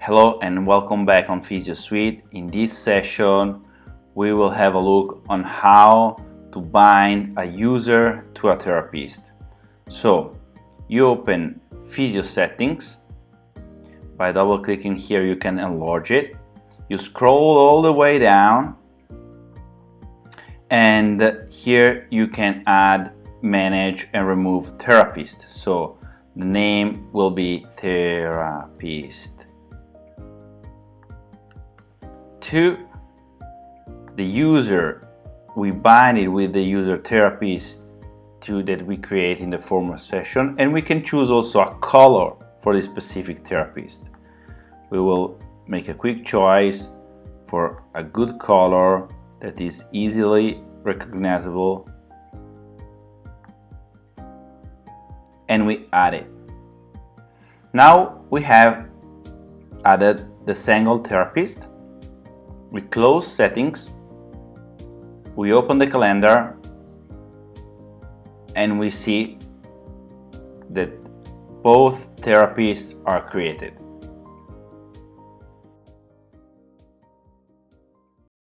Hello and welcome back on FisioSuite. In this session, we will have a look on how to bind a user to a therapist. So, you open Physio Settings. By double-clicking here, you can enlarge it. You scroll all the way down, and here you can add, manage, and remove therapist. So, the name will be therapist. To the user, we bind it with the user therapist that we create in the former session, and we can choose also a color for the specific therapist. We will make a quick choice for a good color that is easily recognizable, and we add it. Now we have added the single therapist. We close settings, we open the calendar, and we see that both therapists are created.